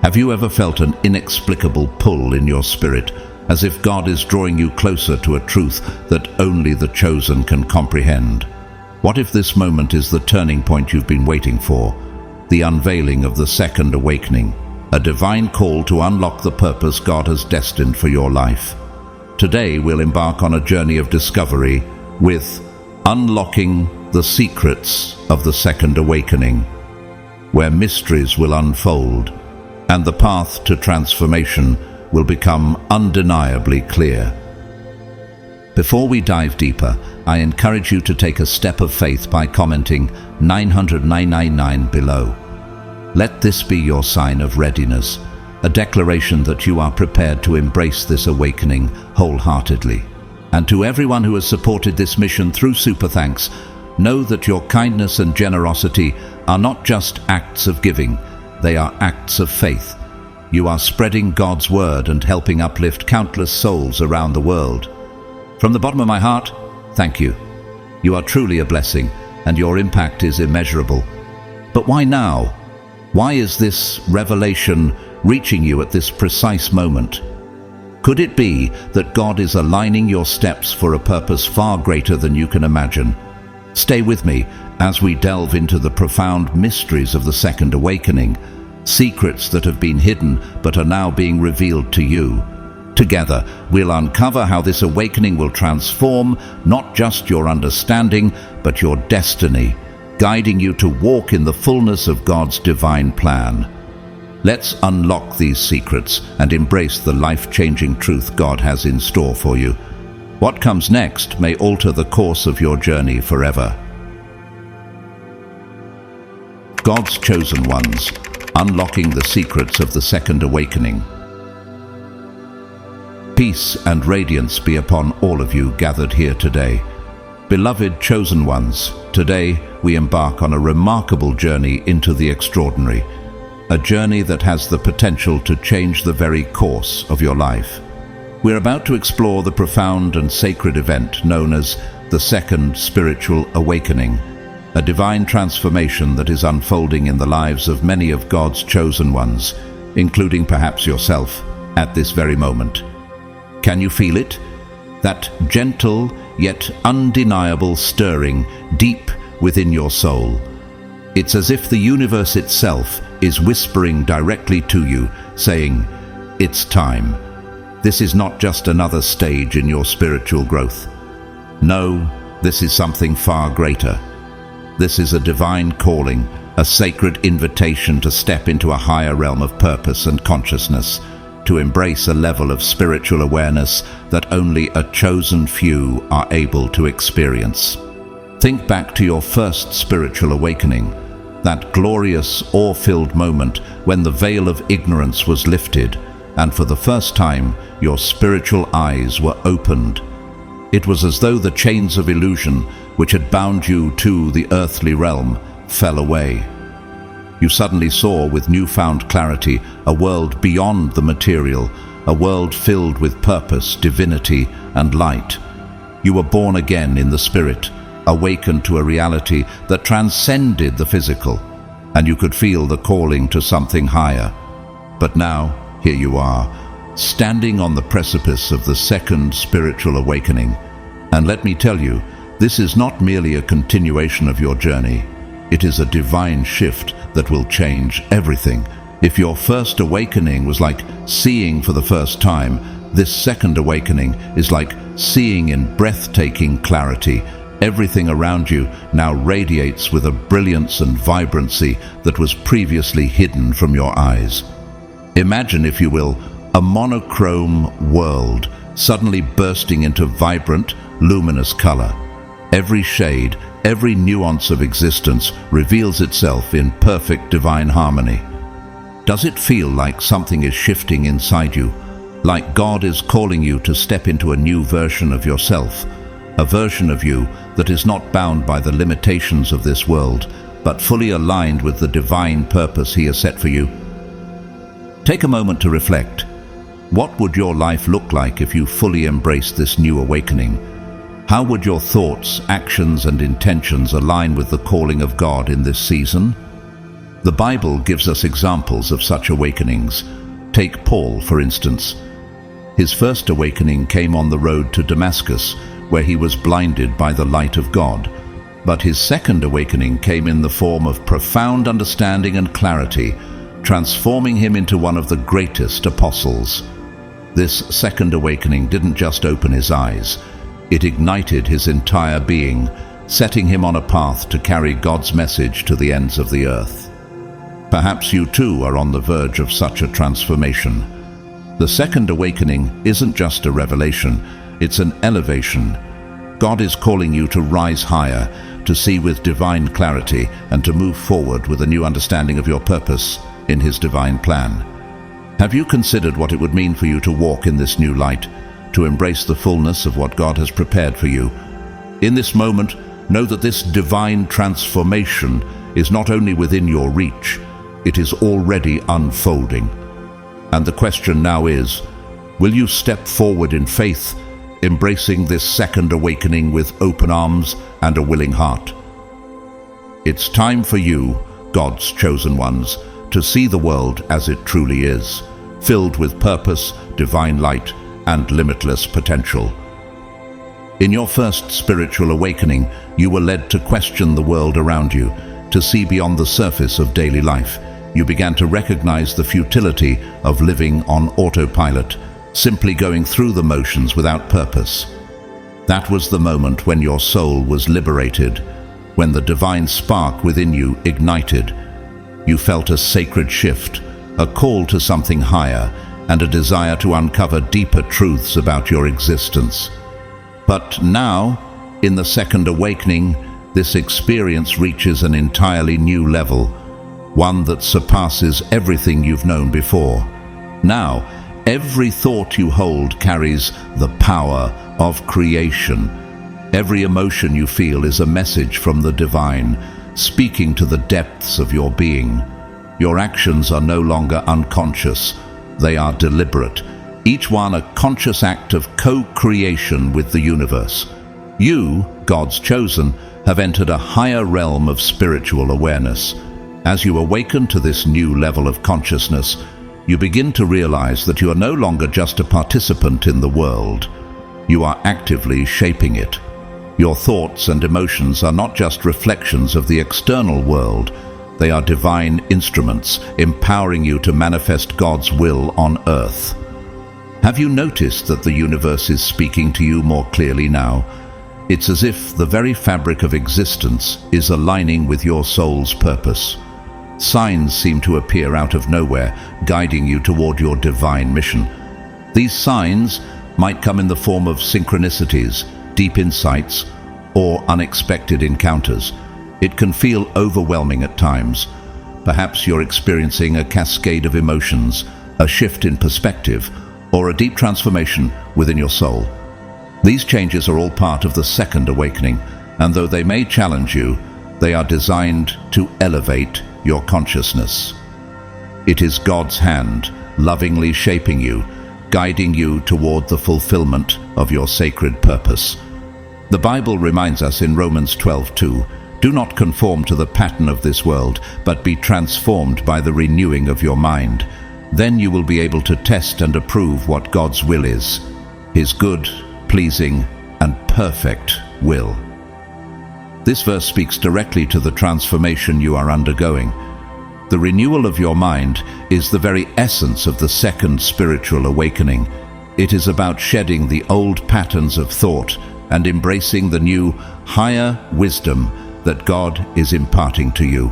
Have you ever felt an inexplicable pull in your spirit, as if God is drawing you closer to a truth that only the chosen can comprehend? What if this moment is the turning point you've been waiting for, the unveiling of the second awakening, a divine call to unlock the purpose God has destined for your life? Today we'll embark on a journey of discovery with Unlocking the Secrets of the Second Awakening, where mysteries will unfold and the path to transformation will become undeniably clear. Before we dive deeper, I encourage you to take a step of faith by commenting 900,999 below. Let this be your sign of readiness, a declaration that you are prepared to embrace this awakening wholeheartedly. And to everyone who has supported this mission through Super Thanks, know that your kindness and generosity are not just acts of giving, they are acts of faith. You are spreading God's word and helping uplift countless souls around the world. From the bottom of my heart, thank you. You are truly a blessing, and your impact is immeasurable. But why now? Why is this revelation reaching you at this precise moment? Could it be that God is aligning your steps for a purpose far greater than you can imagine? Stay with me as we delve into the profound mysteries of the Second Awakening, secrets that have been hidden but are now being revealed to you. Together, we'll uncover how this awakening will transform not just your understanding, but your destiny, guiding you to walk in the fullness of God's divine plan. Let's unlock these secrets and embrace the life-changing truth God has in store for you. What comes next may alter the course of your journey forever. God's chosen ones, unlocking the secrets of the Second Awakening. Peace and radiance be upon all of you gathered here today. Beloved chosen ones, today we embark on a remarkable journey into the extraordinary, a journey that has the potential to change the very course of your life. We're about to explore the profound and sacred event known as the Second Spiritual Awakening, a divine transformation that is unfolding in the lives of many of God's chosen ones, including perhaps yourself, at this very moment. Can you feel it? That gentle yet undeniable stirring deep within your soul. It's as if the universe itself is whispering directly to you, saying, "It's time." This is not just another stage in your spiritual growth. No, this is something far greater. This is a divine calling, a sacred invitation to step into a higher realm of purpose and consciousness, to embrace a level of spiritual awareness that only a chosen few are able to experience. Think back to your first spiritual awakening, that glorious, awe-filled moment when the veil of ignorance was lifted, and for the first time, your spiritual eyes were opened. It was as though the chains of illusion, which had bound you to the earthly realm, fell away. You suddenly saw with newfound clarity a world beyond the material, a world filled with purpose, divinity, and light. You were born again in the spirit, awakened to a reality that transcended the physical, and you could feel the calling to something higher. But now, here you are, standing on the precipice of the second spiritual awakening. And let me tell you, this is not merely a continuation of your journey. It is a divine shift that will change everything. If your first awakening was like seeing for the first time, this second awakening is like seeing in breathtaking clarity. Everything around you now radiates with a brilliance and vibrancy that was previously hidden from your eyes. Imagine, if you will, a monochrome world suddenly bursting into vibrant, luminous color. Every shade, every nuance of existence reveals itself in perfect divine harmony. Does it feel like something is shifting inside you? Like God is calling you to step into a new version of yourself? A version of you that is not bound by the limitations of this world, but fully aligned with the divine purpose He has set for you? Take a moment to reflect. What would your life look like if you fully embraced this new awakening? How would your thoughts, actions, and intentions align with the calling of God in this season? The Bible gives us examples of such awakenings. Take Paul, for instance. His first awakening came on the road to Damascus, where he was blinded by the light of God. But his second awakening came in the form of profound understanding and clarity, transforming him into one of the greatest apostles. This second awakening didn't just open his eyes, it ignited his entire being, setting him on a path to carry God's message to the ends of the earth. Perhaps you too are on the verge of such a transformation. The second awakening isn't just a revelation, it's an elevation. God is calling you to rise higher, to see with divine clarity, and to move forward with a new understanding of your purpose in His divine plan. Have you considered what it would mean for you to walk in this new light, to embrace the fullness of what God has prepared for you? In this moment, know that this divine transformation is not only within your reach, it is already unfolding. And the question now is, will you step forward in faith, embracing this second awakening with open arms and a willing heart? It's time for you, God's chosen ones, to see the world as it truly is, filled with purpose, divine light, and limitless potential. In your first spiritual awakening, you were led to question the world around you, to see beyond the surface of daily life. You began to recognize the futility of living on autopilot, simply going through the motions without purpose. That was the moment when your soul was liberated, when the divine spark within you ignited. You felt a sacred shift, a call to something higher, and a desire to uncover deeper truths about your existence. But now, in the second awakening, this experience reaches an entirely new level, one that surpasses everything you've known before. Now, every thought you hold carries the power of creation. Every emotion you feel is a message from the divine, speaking to the depths of your being. Your actions are no longer unconscious, they are deliberate, each one a conscious act of co-creation with the universe. You, God's chosen, have entered a higher realm of spiritual awareness. As you awaken to this new level of consciousness, you begin to realize that you are no longer just a participant in the world. You are actively shaping it. Your thoughts and emotions are not just reflections of the external world. They are divine instruments, empowering you to manifest God's will on earth. Have you noticed that the universe is speaking to you more clearly now? It's as if the very fabric of existence is aligning with your soul's purpose. Signs seem to appear out of nowhere, guiding you toward your divine mission. These signs might come in the form of synchronicities, deep insights, or unexpected encounters. It can feel overwhelming at times. Perhaps you're experiencing a cascade of emotions, a shift in perspective, or a deep transformation within your soul. These changes are all part of the second awakening, and though they may challenge you, they are designed to elevate your consciousness. It is God's hand lovingly shaping you, guiding you toward the fulfillment of your sacred purpose. The Bible reminds us in Romans 12:2, "Do not conform to the pattern of this world, but be transformed by the renewing of your mind. Then you will be able to test and approve what God's will is, His good, pleasing, and perfect will." This verse speaks directly to the transformation you are undergoing. The renewal of your mind is the very essence of the second spiritual awakening. It is about shedding the old patterns of thought and embracing the new, higher wisdom that God is imparting to you.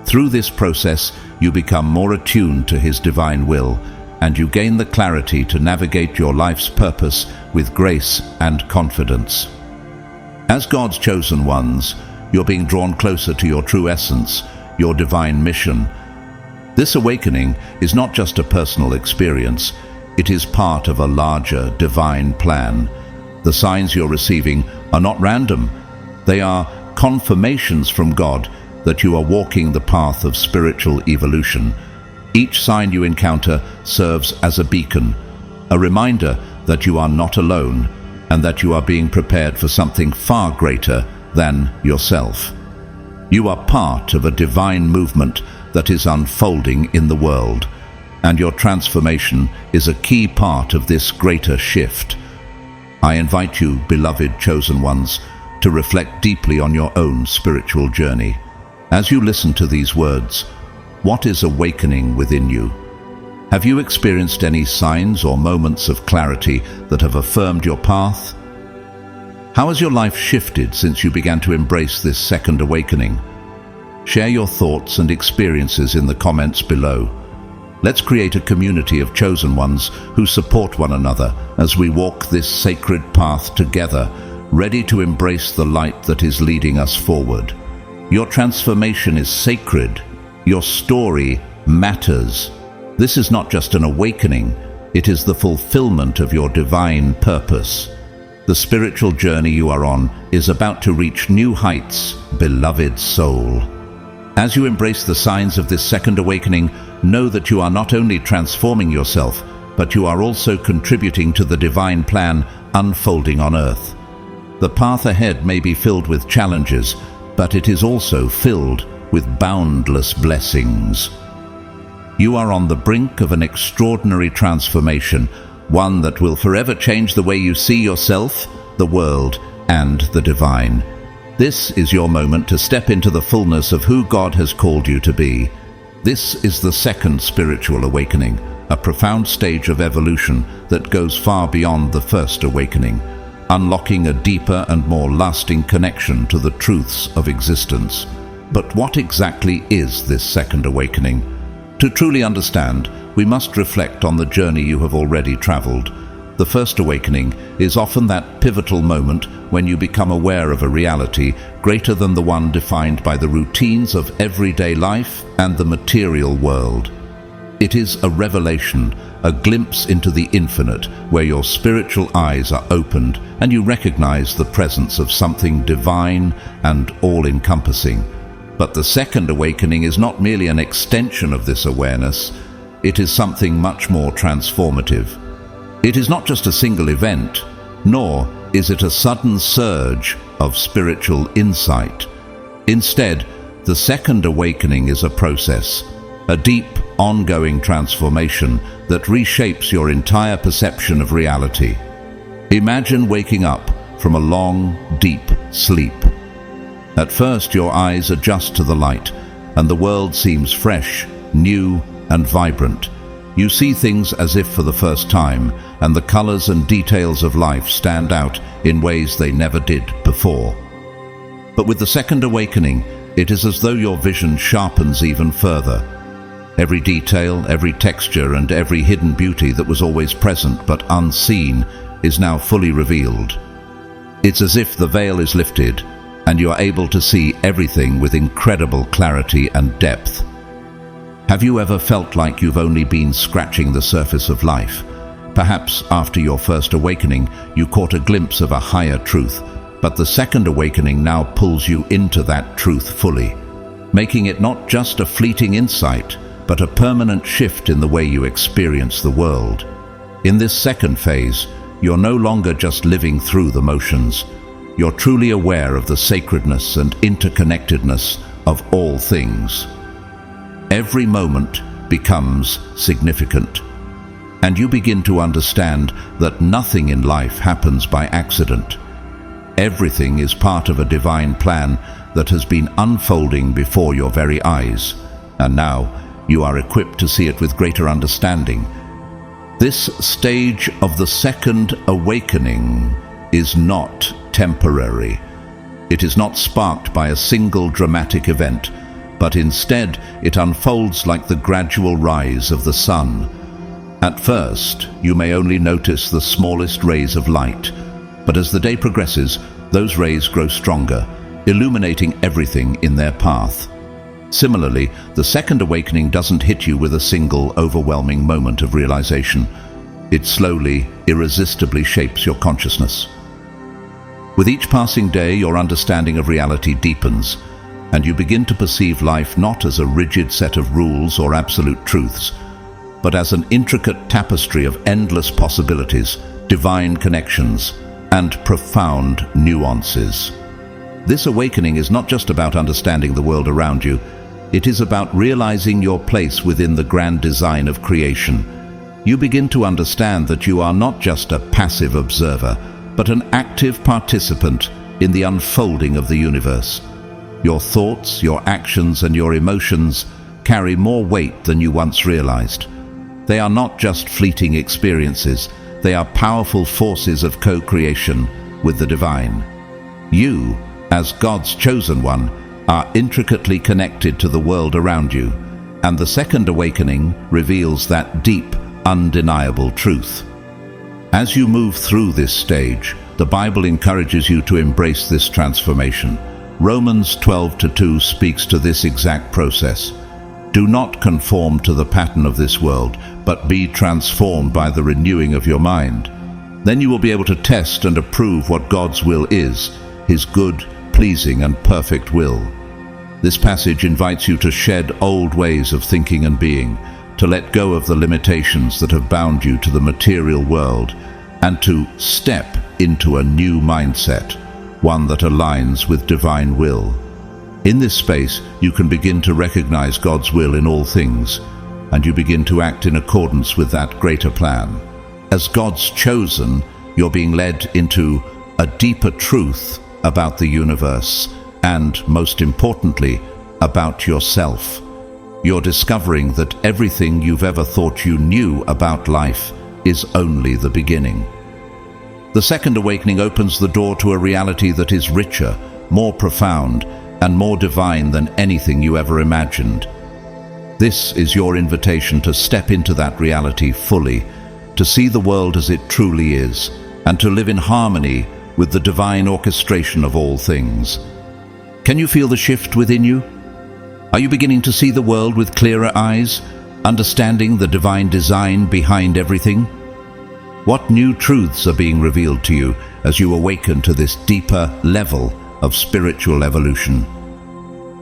Through this process, you become more attuned to His divine will, and you gain the clarity to navigate your life's purpose with grace and confidence. As God's chosen ones, you're being drawn closer to your true essence, your divine mission. This awakening is not just a personal experience, it is part of a larger divine plan. The signs you're receiving are not random. They are confirmations from God that you are walking the path of spiritual evolution. Each sign you encounter serves as a beacon, a reminder that you are not alone and that you are being prepared for something far greater than yourself. You are part of a divine movement that is unfolding in the world, and your transformation is a key part of this greater shift. I invite you, beloved chosen ones, to reflect deeply on your own spiritual journey. As you listen to these words, what is awakening within you? Have you experienced any signs or moments of clarity that have affirmed your path? How has your life shifted since you began to embrace this second awakening? Share your thoughts and experiences in the comments below. Let's create a community of chosen ones who support one another as we walk this sacred path together, ready to embrace the light that is leading us forward. Your transformation is sacred. Your story matters. This is not just an awakening, it is the fulfillment of your divine purpose. The spiritual journey you are on is about to reach new heights, beloved soul. As you embrace the signs of this second awakening, know that you are not only transforming yourself, but you are also contributing to the divine plan unfolding on earth. The path ahead may be filled with challenges, but it is also filled with boundless blessings. You are on the brink of an extraordinary transformation, one that will forever change the way you see yourself, the world, and the divine. This is your moment to step into the fullness of who God has called you to be. This is the second spiritual awakening, a profound stage of evolution that goes far beyond the first awakening, unlocking a deeper and more lasting connection to the truths of existence. But what exactly is this second awakening? To truly understand, we must reflect on the journey you have already traveled. The first awakening is often that pivotal moment when you become aware of a reality greater than the one defined by the routines of everyday life and the material world. It is a revelation, a glimpse into the infinite, where your spiritual eyes are opened and you recognize the presence of something divine and all-encompassing. But the second awakening is not merely an extension of this awareness, it is something much more transformative. It is not just a single event, nor is it a sudden surge of spiritual insight. Instead, the second awakening is a process, a deep, ongoing transformation that reshapes your entire perception of reality. Imagine waking up from a long, deep sleep. At first, your eyes adjust to the light, and the world seems fresh, new, and vibrant. You see things as if for the first time, and the colors and details of life stand out in ways they never did before. But with the second awakening, it is as though your vision sharpens even further. Every detail, every texture, and every hidden beauty that was always present but unseen is now fully revealed. It's as if the veil is lifted, and you are able to see everything with incredible clarity and depth. Have you ever felt like you've only been scratching the surface of life? Perhaps after your first awakening, you caught a glimpse of a higher truth, but the second awakening now pulls you into that truth fully, making it not just a fleeting insight, but a permanent shift in the way you experience the world. In this second phase, you're no longer just living through the motions. You're truly aware of the sacredness and interconnectedness of all things. Every moment becomes significant, and you begin to understand that nothing in life happens by accident. Everything is part of a divine plan that has been unfolding before your very eyes, and now you are equipped to see it with greater understanding. This stage of the second awakening is not temporary. It is not sparked by a single dramatic event, but instead it unfolds like the gradual rise of the sun. At first, you may only notice the smallest rays of light, but as the day progresses, those rays grow stronger, illuminating everything in their path. Similarly, the second awakening doesn't hit you with a single overwhelming moment of realization. It slowly, irresistibly shapes your consciousness. With each passing day, your understanding of reality deepens, and you begin to perceive life not as a rigid set of rules or absolute truths, but as an intricate tapestry of endless possibilities, divine connections, and profound nuances. This awakening is not just about understanding the world around you, It is about realizing your place within the grand design of creation. You begin to understand that you are not just a passive observer, but an active participant in the unfolding of the universe. Your thoughts, your actions, and your emotions carry more weight than you once realized. They are not just fleeting experiences, they are powerful forces of co-creation with the divine. You, as God's chosen one, are intricately connected to the world around you, and the second awakening reveals that deep, undeniable truth. As you move through this stage, the Bible encourages you to embrace this transformation. Romans 12:2 speaks to this exact process. Do not conform to the pattern of this world, but be transformed by the renewing of your mind. Then you will be able to test and approve what God's will is, His good, pleasing and perfect will. This passage invites you to shed old ways of thinking and being, to let go of the limitations that have bound you to the material world, and to step into a new mindset, one that aligns with divine will. In this space, you can begin to recognize God's will in all things, and you begin to act in accordance with that greater plan. As God's chosen, you're being led into a deeper truth about the universe and, most importantly, about yourself. You're discovering that everything you've ever thought you knew about life is only the beginning. The second awakening opens the door to a reality that is richer, more profound, and more divine than anything you ever imagined. This is your invitation to step into that reality fully, to see the world as it truly is, and to live in harmony with the divine orchestration of all things. Can you feel the shift within you? Are you beginning to see the world with clearer eyes, understanding the divine design behind everything? What new truths are being revealed to you as you awaken to this deeper level of spiritual evolution?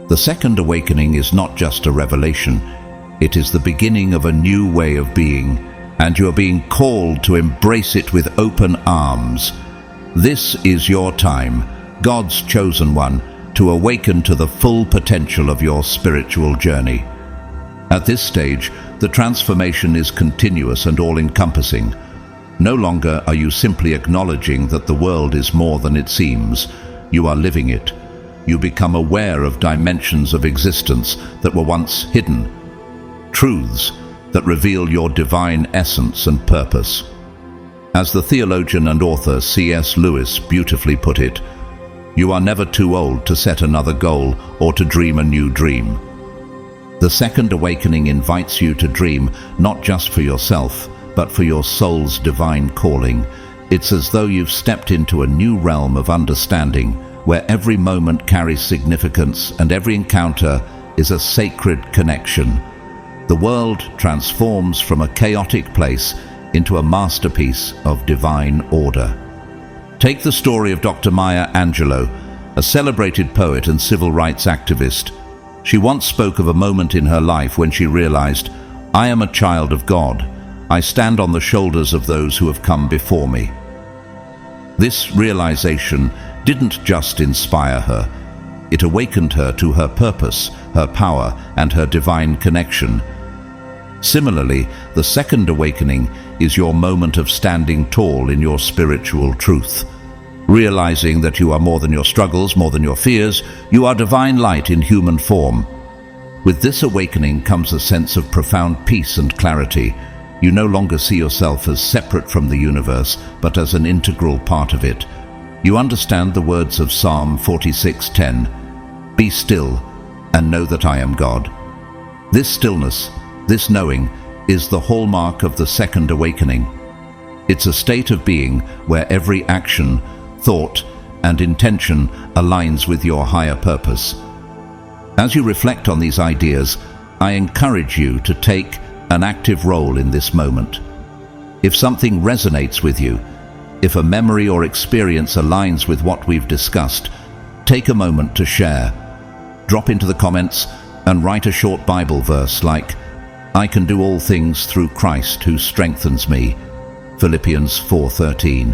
The second awakening is not just a revelation, it is the beginning of a new way of being, and you are being called to embrace it with open arms. This is your time, God's chosen one, to awaken to the full potential of your spiritual journey. At this stage, the transformation is continuous and all-encompassing. No longer are you simply acknowledging that the world is more than it seems. You are living it. You become aware of dimensions of existence that were once hidden, truths that reveal your divine essence and purpose. As the theologian and author C.S. Lewis beautifully put it, you are never too old to set another goal or to dream a new dream. The second awakening invites you to dream not just for yourself, but for your soul's divine calling. It's as though you've stepped into a new realm of understanding, where every moment carries significance and every encounter is a sacred connection. The world transforms from a chaotic place into a masterpiece of divine order. Take the story of Dr. Maya Angelou, a celebrated poet and civil rights activist. She once spoke of a moment in her life when she realized, "I am a child of God. I stand on the shoulders of those who have come before me." This realization didn't just inspire her. It awakened her to her purpose, her power, and her divine connection. Similarly, the second awakening is your moment of standing tall in your spiritual truth. Realizing that you are more than your struggles, more than your fears, you are divine light in human form. With this awakening comes a sense of profound peace and clarity. You no longer see yourself as separate from the universe, but as an integral part of it. You understand the words of Psalm 46:10, "Be still and know that I am God." This stillness, this knowing, is the hallmark of the second awakening. It's a state of being where every action, thought, and intention aligns with your higher purpose. As you reflect on these ideas, I encourage you to take an active role in this moment. If something resonates with you, if a memory or experience aligns with what we've discussed, take a moment to share. Drop into the comments and write a short Bible verse like, "I can do all things through Christ who strengthens me," Philippians 4:13,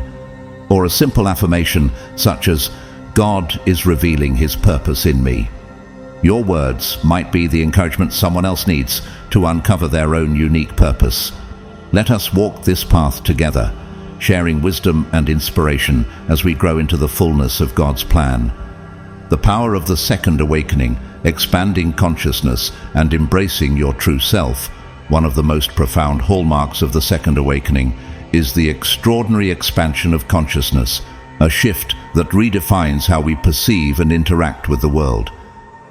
or a simple affirmation such as, "God is revealing His purpose in me." Your words might be the encouragement someone else needs to uncover their own unique purpose. Let us walk this path together, sharing wisdom and inspiration as we grow into the fullness of God's plan. The power of the second awakening, expanding consciousness and embracing your true self. One of the most profound hallmarks of the second awakening is the extraordinary expansion of consciousness, a shift that redefines how we perceive and interact with the world.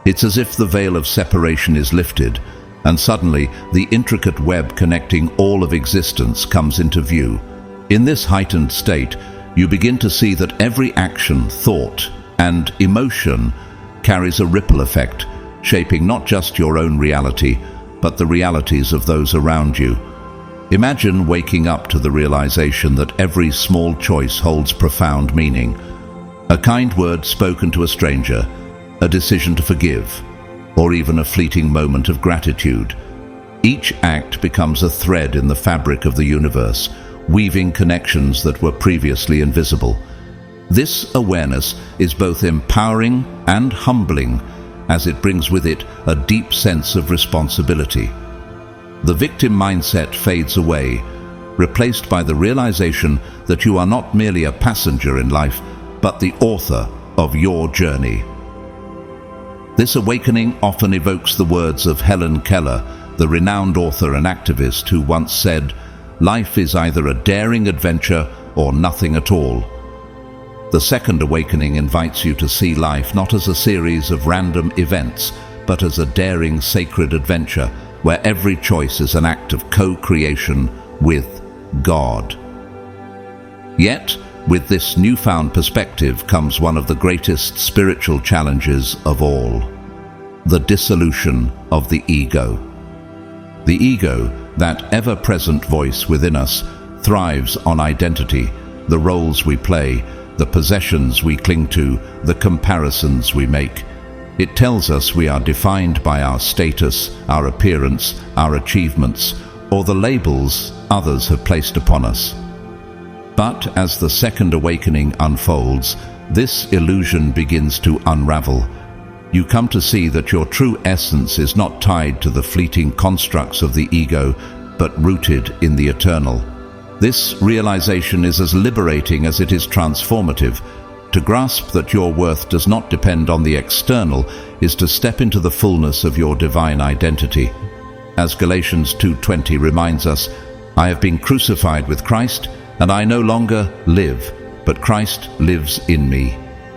It's as if the veil of separation is lifted, and suddenly the intricate web connecting all of existence comes into view. In this heightened state, you begin to see that every action, thought, and emotion carries a ripple effect, shaping not just your own reality, but the realities of those around you. Imagine waking up to the realization that every small choice holds profound meaning. A kind word spoken to a stranger, a decision to forgive, or even a fleeting moment of gratitude. Each act becomes a thread in the fabric of the universe, weaving connections that were previously invisible. This awareness is both empowering and humbling, as it brings with it a deep sense of responsibility. The victim mindset fades away, replaced by the realization that you are not merely a passenger in life, but the author of your journey. This awakening often evokes the words of Helen Keller, the renowned author and activist who once said, "Life is either a daring adventure or nothing at all." The second awakening invites you to see life not as a series of random events, but as a daring, sacred adventure where every choice is an act of co-creation with God. Yet, with this newfound perspective comes one of the greatest spiritual challenges of all: the dissolution of the ego. The ego, that ever-present voice within us, thrives on identity, the roles we play, the possessions we cling to, the comparisons we make. It tells us we are defined by our status, our appearance, our achievements, or the labels others have placed upon us. But as the second awakening unfolds, this illusion begins to unravel. You come to see that your true essence is not tied to the fleeting constructs of the ego, but rooted in the eternal. This realization is as liberating as it is transformative. To grasp that your worth does not depend on the external is to step into the fullness of your divine identity. As Galatians 2:20 reminds us, "I have been crucified with Christ, and I no longer live, but Christ lives in me.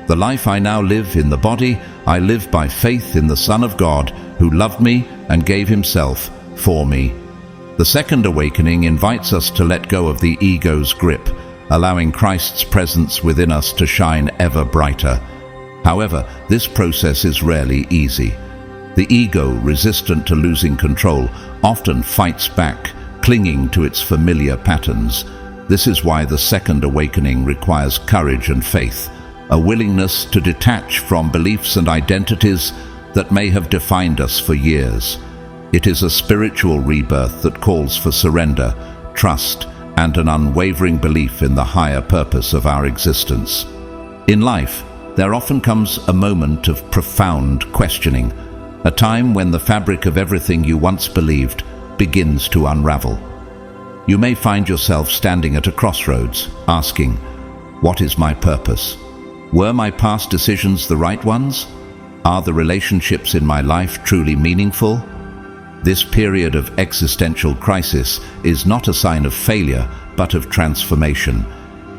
The life I now live in the body, I live by faith in the Son of God, who loved me and gave himself for me." The second awakening invites us to let go of the ego's grip, allowing Christ's presence within us to shine ever brighter. However, this process is rarely easy. The ego, resistant to losing control, often fights back, clinging to its familiar patterns. This is why the second awakening requires courage and faith, a willingness to detach from beliefs and identities that may have defined us for years. It is a spiritual rebirth that calls for surrender, trust, and an unwavering belief in the higher purpose of our existence. In life, there often comes a moment of profound questioning, a time when the fabric of everything you once believed begins to unravel. You may find yourself standing at a crossroads, asking, "What is my purpose? Were my past decisions the right ones? Are the relationships in my life truly meaningful?" This period of existential crisis is not a sign of failure, but of transformation.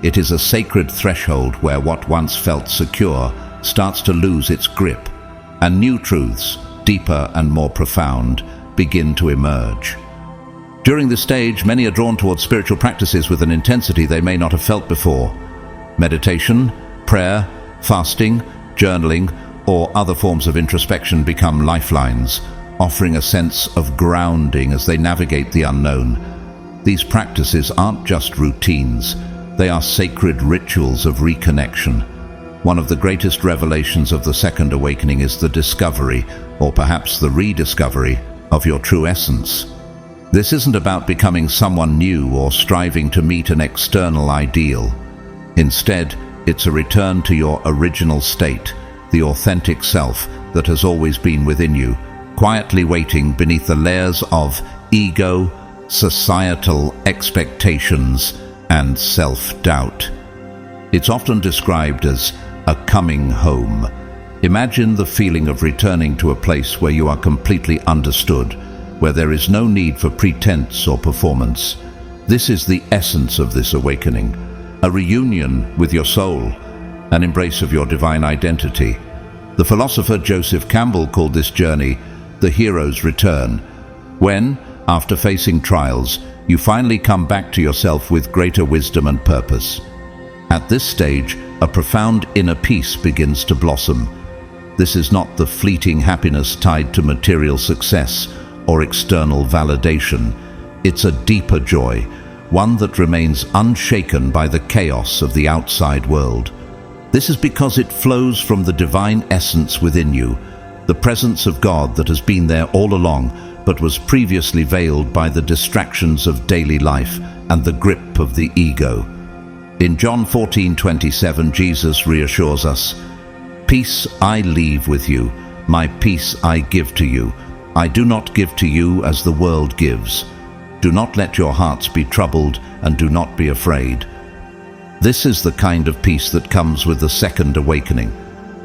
It is a sacred threshold where what once felt secure starts to lose its grip, and new truths, deeper and more profound, begin to emerge. During this stage, many are drawn towards spiritual practices with an intensity they may not have felt before. Meditation, prayer, fasting, journaling, or other forms of introspection become lifelines, offering a sense of grounding as they navigate the unknown. These practices aren't just routines, they are sacred rituals of reconnection. One of the greatest revelations of the second awakening is the discovery, or perhaps the rediscovery, of your true essence. This isn't about becoming someone new or striving to meet an external ideal. Instead, it's a return to your original state, the authentic self that has always been within you, quietly waiting beneath the layers of ego, societal expectations, and self-doubt. It's often described as a coming home. Imagine the feeling of returning to a place where you are completely understood, where there is no need for pretense or performance. This is the essence of this awakening, a reunion with your soul, an embrace of your divine identity. The philosopher Joseph Campbell called this journey the hero's return, when, after facing trials, you finally come back to yourself with greater wisdom and purpose. At this stage, a profound inner peace begins to blossom. This is not the fleeting happiness tied to material success or external validation. It's a deeper joy, one that remains unshaken by the chaos of the outside world. This is because it flows from the divine essence within you, the presence of God that has been there all along, but was previously veiled by the distractions of daily life and the grip of the ego. In John 14:27, Jesus reassures us, "Peace I leave with you, my peace I give to you. I do not give to you as the world gives. Do not let your hearts be troubled, and do not be afraid." This is the kind of peace that comes with the second awakening,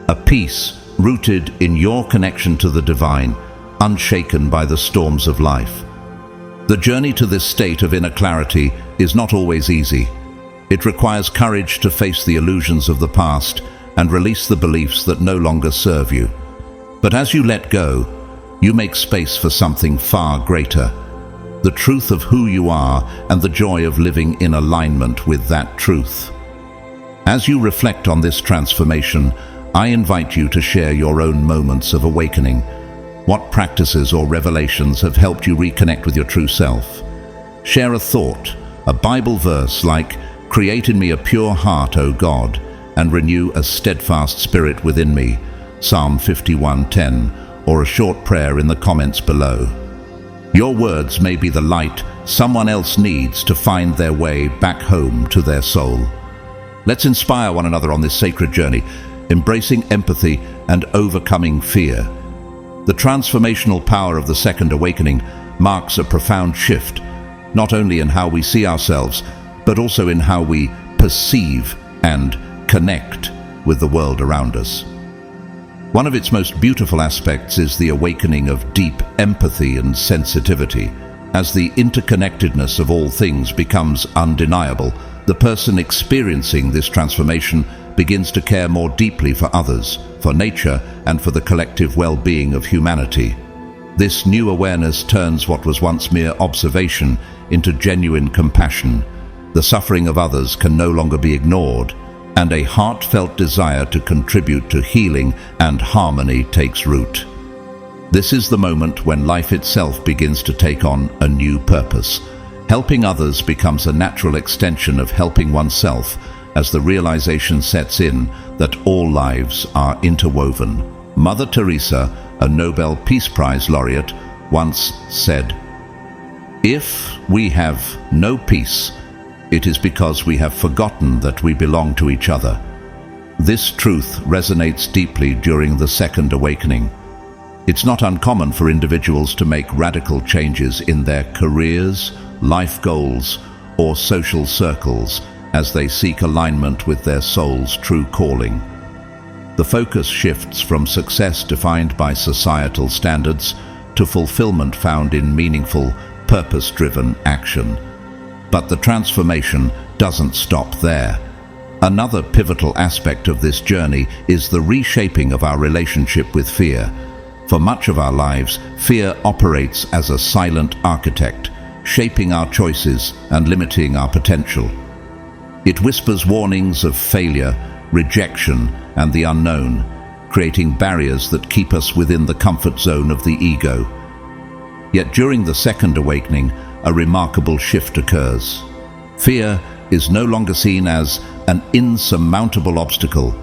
a peace rooted in your connection to the divine, unshaken by the storms of life. The journey to this state of inner clarity is not always easy. It requires courage to face the illusions of the past and release the beliefs that no longer serve you. But as you let go, you make space for something far greater, the truth of who you are and the joy of living in alignment with that truth. As you reflect on this transformation, I invite you to share your own moments of awakening. What practices or revelations have helped you reconnect with your true self? Share a thought, a Bible verse like, "Create in me a pure heart, O God, and renew a steadfast spirit within me," Psalm 51:10, or a short prayer in the comments below. Your words may be the light someone else needs to find their way back home to their soul. Let's inspire one another on this sacred journey, embracing empathy and overcoming fear. The transformational power of the second awakening marks a profound shift, not only in how we see ourselves, but also in how we perceive and connect with the world around us. One of its most beautiful aspects is the awakening of deep empathy and sensitivity. As the interconnectedness of all things becomes undeniable, the person experiencing this transformation begins to care more deeply for others, for nature, and for the collective well-being of humanity. This new awareness turns what was once mere observation into genuine compassion. The suffering of others can no longer be ignored, and a heartfelt desire to contribute to healing and harmony takes root. This is the moment when life itself begins to take on a new purpose. Helping others becomes a natural extension of helping oneself, as the realization sets in that all lives are interwoven. Mother Teresa, a Nobel Peace Prize laureate, once said, "If we have no peace, it is because we have forgotten that we belong to each other." This truth resonates deeply during the second awakening. It's not uncommon for individuals to make radical changes in their careers, life goals, or social circles as they seek alignment with their soul's true calling. The focus shifts from success defined by societal standards to fulfillment found in meaningful, purpose-driven action. But the transformation doesn't stop there. Another pivotal aspect of this journey is the reshaping of our relationship with fear. For much of our lives, fear operates as a silent architect, shaping our choices and limiting our potential. It whispers warnings of failure, rejection, and the unknown, creating barriers that keep us within the comfort zone of the ego. Yet during the second awakening, a remarkable shift occurs. Fear is no longer seen as an insurmountable obstacle,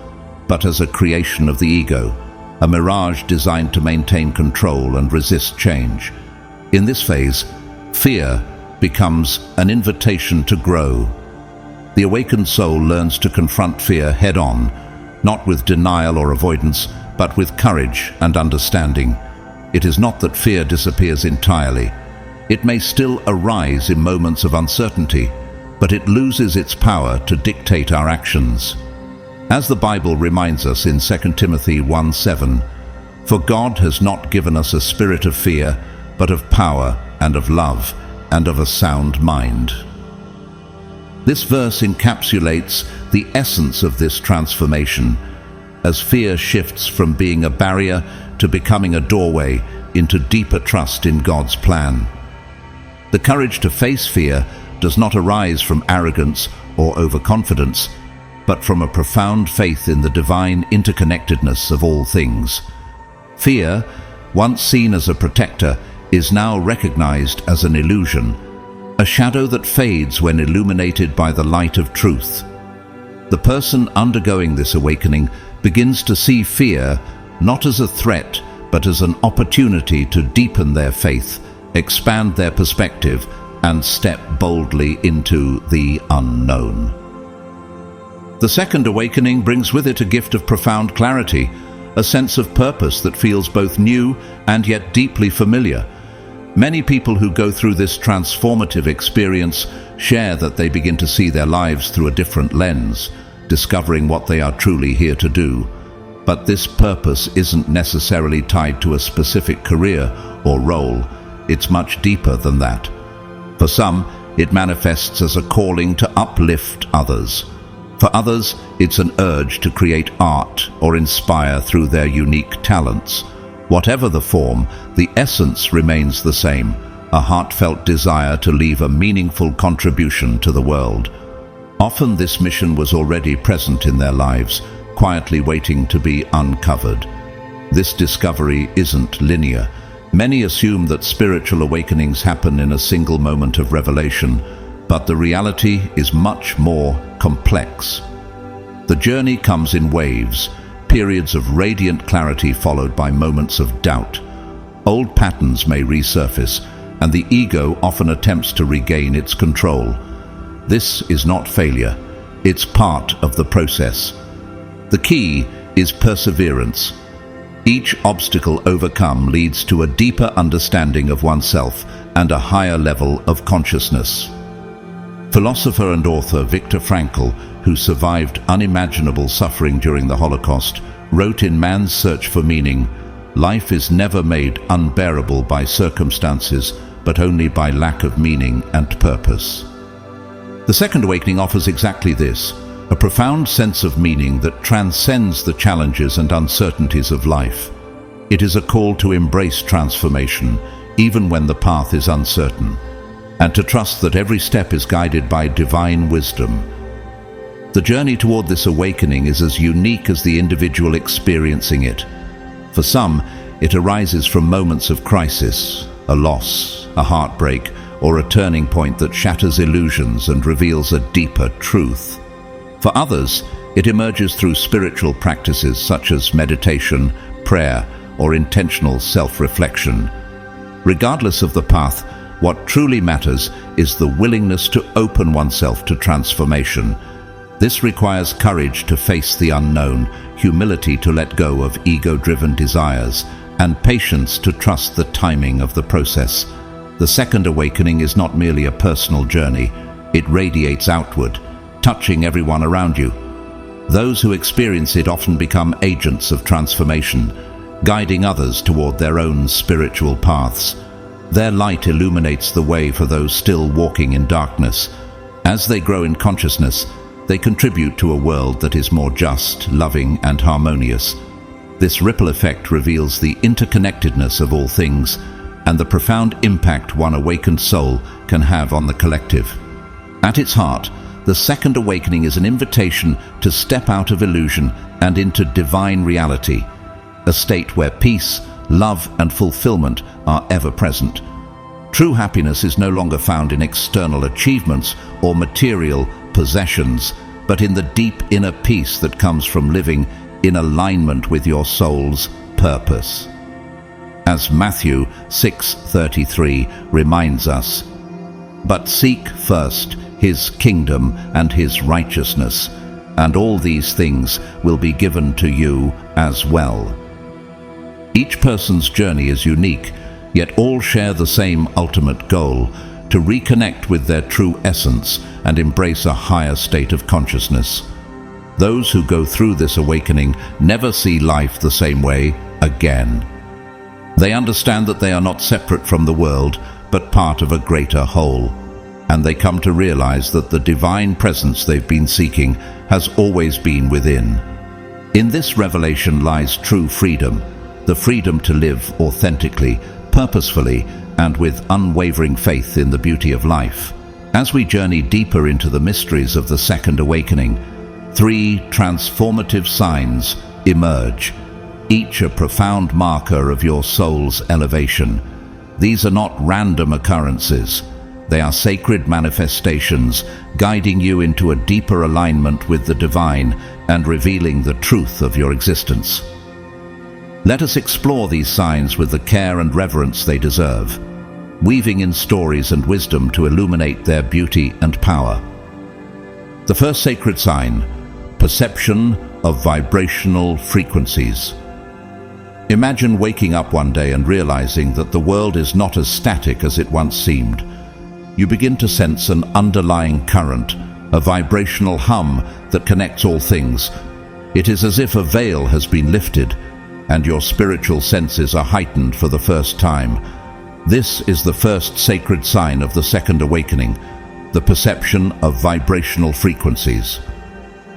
but as a creation of the ego, a mirage designed to maintain control and resist change. In this phase, fear becomes an invitation to grow. The awakened soul learns to confront fear head-on, not with denial or avoidance, but with courage and understanding. It is not that fear disappears entirely. It may still arise in moments of uncertainty, but it loses its power to dictate our actions. As the Bible reminds us in 2 Timothy 1:7, "For God has not given us a spirit of fear, but of power and of love and of a sound mind." This verse encapsulates the essence of this transformation, as fear shifts from being a barrier to becoming a doorway into deeper trust in God's plan. The courage to face fear does not arise from arrogance or overconfidence, but from a profound faith in the divine interconnectedness of all things. Fear, once seen as a protector, is now recognized as an illusion, a shadow that fades when illuminated by the light of truth. The person undergoing this awakening begins to see fear not as a threat, but as an opportunity to deepen their faith, expand their perspective, and step boldly into the unknown. The second awakening brings with it a gift of profound clarity, a sense of purpose that feels both new and yet deeply familiar. Many people who go through this transformative experience share that they begin to see their lives through a different lens, discovering what they are truly here to do. But this purpose isn't necessarily tied to a specific career or role. It's much deeper than that. For some, it manifests as a calling to uplift others. For others, it's an urge to create art or inspire through their unique talents. Whatever the form, the essence remains the same, a heartfelt desire to leave a meaningful contribution to the world. Often this mission was already present in their lives, quietly waiting to be uncovered. This discovery isn't linear. Many assume that spiritual awakenings happen in a single moment of revelation, but the reality is much more complex. The journey comes in waves, periods of radiant clarity followed by moments of doubt. Old patterns may resurface, and the ego often attempts to regain its control. This is not failure, it's part of the process. The key is perseverance. Each obstacle overcome leads to a deeper understanding of oneself and a higher level of consciousness. Philosopher and author Viktor Frankl, who survived unimaginable suffering during the Holocaust, wrote in Man's Search for Meaning, "Life is never made unbearable by circumstances, but only by lack of meaning and purpose." The second awakening offers exactly this, a profound sense of meaning that transcends the challenges and uncertainties of life. It is a call to embrace transformation, even when the path is uncertain, and to trust that every step is guided by divine wisdom. The journey toward this awakening is as unique as the individual experiencing it. For some, it arises from moments of crisis, a loss, a heartbreak, or a turning point that shatters illusions and reveals a deeper truth. For others, it emerges through spiritual practices such as meditation, prayer, or intentional self-reflection. Regardless of the path, what truly matters is the willingness to open oneself to transformation. This requires courage to face the unknown, humility to let go of ego-driven desires, and patience to trust the timing of the process. The second awakening is not merely a personal journey, it radiates outward, touching everyone around you. Those who experience it often become agents of transformation, guiding others toward their own spiritual paths. Their light illuminates the way for those still walking in darkness. As they grow in consciousness, they contribute to a world that is more just, loving, and harmonious. This ripple effect reveals the interconnectedness of all things and the profound impact one awakened soul can have on the collective. At its heart, the second awakening is an invitation to step out of illusion and into divine reality, a state where peace, love, and fulfillment are ever present. True happiness is no longer found in external achievements or material possessions, but in the deep inner peace that comes from living in alignment with your soul's purpose. As Matthew 6:33 reminds us, "But seek first his kingdom and his righteousness, and all these things will be given to you as well." Each person's journey is unique, yet all share the same ultimate goal: to reconnect with their true essence and embrace a higher state of consciousness. Those who go through this awakening never see life the same way again. They understand that they are not separate from the world, but part of a greater whole, and they come to realize that the divine presence they've been seeking has always been within. In this revelation lies true freedom, the freedom to live authentically, purposefully, and with unwavering faith in the beauty of life. As we journey deeper into the mysteries of the Second Awakening, 3 transformative signs emerge, each a profound marker of your soul's elevation. These are not random occurrences. They are sacred manifestations, guiding you into a deeper alignment with the divine and revealing the truth of your existence. Let us explore these signs with the care and reverence they deserve, weaving in stories and wisdom to illuminate their beauty and power. The first sacred sign: perception of vibrational frequencies. Imagine waking up one day and realizing that the world is not as static as it once seemed. You begin to sense an underlying current, a vibrational hum that connects all things. It is as if a veil has been lifted, and your spiritual senses are heightened for the first time. This is the first sacred sign of the Second Awakening, the perception of vibrational frequencies.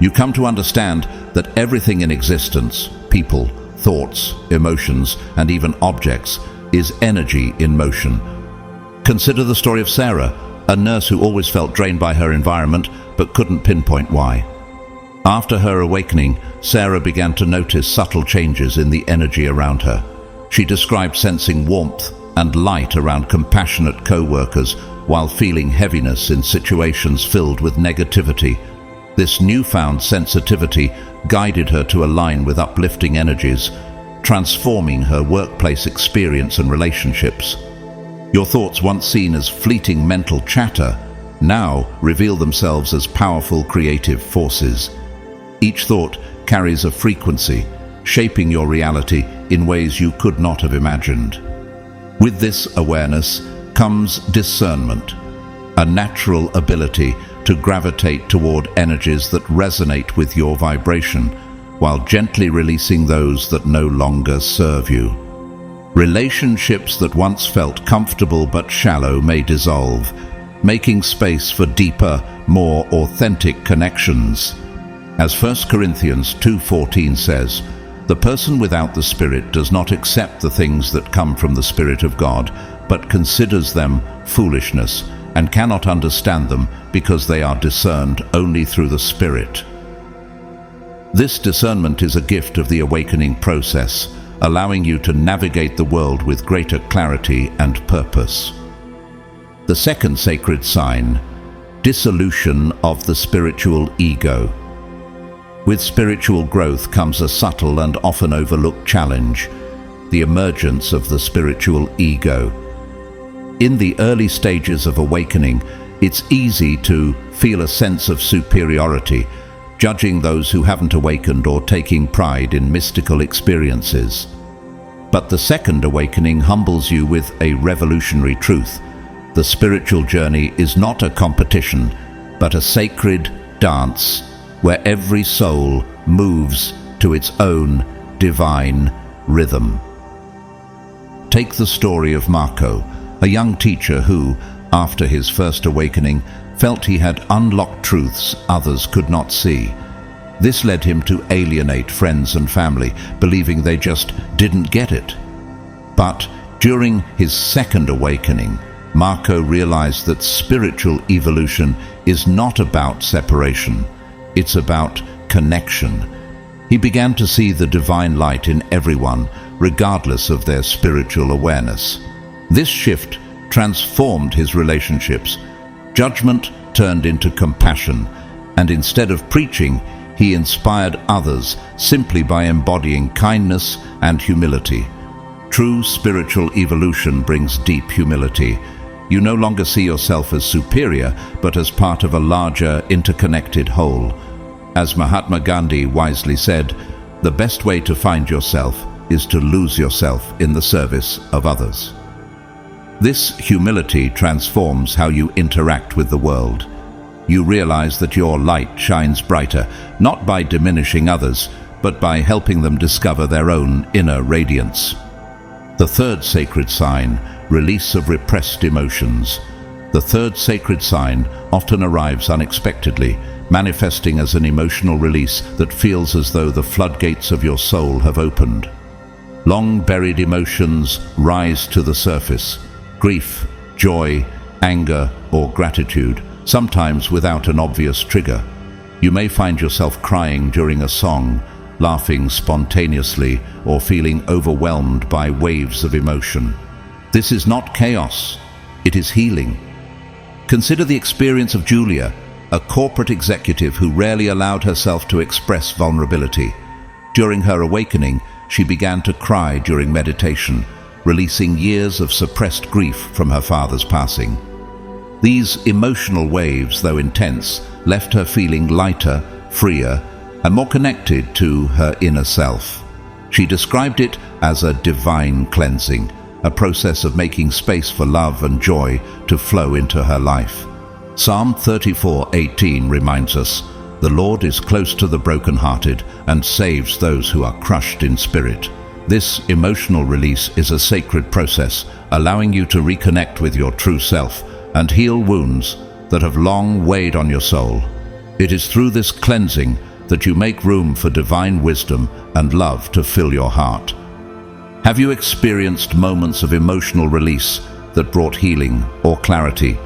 You come to understand that everything in existence, people, thoughts, emotions, and even objects, is energy in motion. Consider the story of Sarah, a nurse who always felt drained by her environment but couldn't pinpoint why. After her awakening, Sarah began to notice subtle changes in the energy around her. She described sensing warmth and light around compassionate co-workers while feeling heaviness in situations filled with negativity. This newfound sensitivity guided her to align with uplifting energies, transforming her workplace experience and relationships. Your thoughts, once seen as fleeting mental chatter, now reveal themselves as powerful creative forces. Each thought carries a frequency, shaping your reality in ways you could not have imagined. With this awareness comes discernment, a natural ability to gravitate toward energies that resonate with your vibration, while gently releasing those that no longer serve you. Relationships that once felt comfortable but shallow may dissolve, making space for deeper, more authentic connections. As 1 Corinthians 2:14 says, "The person without the Spirit does not accept the things that come from the Spirit of God, but considers them foolishness, and cannot understand them because they are discerned only through the Spirit." This discernment is a gift of the awakening process, allowing you to navigate the world with greater clarity and purpose. The second sacred sign: dissolution of the spiritual ego. With spiritual growth comes a subtle and often overlooked challenge: the emergence of the spiritual ego. In the early stages of awakening, it's easy to feel a sense of superiority, judging those who haven't awakened or taking pride in mystical experiences. But the Second Awakening humbles you with a revolutionary truth: the spiritual journey is not a competition, but a sacred dance where every soul moves to its own divine rhythm. Take the story of Marco, a young teacher who, after his first awakening, felt he had unlocked truths others could not see. This led him to alienate friends and family, believing they just didn't get it. But during his second awakening, Marco realized that spiritual evolution is not about separation. It's about connection. He began to see the divine light in everyone, regardless of their spiritual awareness. This shift transformed his relationships. Judgment turned into compassion, and instead of preaching, he inspired others simply by embodying kindness and humility. True spiritual evolution brings deep humility. You no longer see yourself as superior, but as part of a larger, interconnected whole. As Mahatma Gandhi wisely said, "The best way to find yourself is to lose yourself in the service of others. This humility transforms how you interact with the world. You realize that your light shines brighter, not by diminishing others, but by helping them discover their own inner radiance. The third sacred sign, release of repressed emotions. The third sacred sign often arrives unexpectedly, manifesting as an emotional release that feels as though the floodgates of your soul have opened. Long-buried emotions rise to the surface: grief, joy, anger, or gratitude, sometimes without an obvious trigger. You may find yourself crying during a song, laughing spontaneously, or feeling overwhelmed by waves of emotion. This is not chaos, it is healing. Consider the experience of Julia, a corporate executive who rarely allowed herself to express vulnerability. During her awakening, she began to cry during meditation, releasing years of suppressed grief from her father's passing. These emotional waves, though intense, left her feeling lighter, freer, and more connected to her inner self. She described it as a divine cleansing, a process of making space for love and joy to flow into her life. Psalm 34:18 reminds us, "The Lord is close to the brokenhearted and saves those who are crushed in spirit." This emotional release is a sacred process, allowing you to reconnect with your true self and heal wounds that have long weighed on your soul. It is through this cleansing that you make room for divine wisdom and love to fill your heart. Have you experienced moments of emotional release that brought healing or clarity?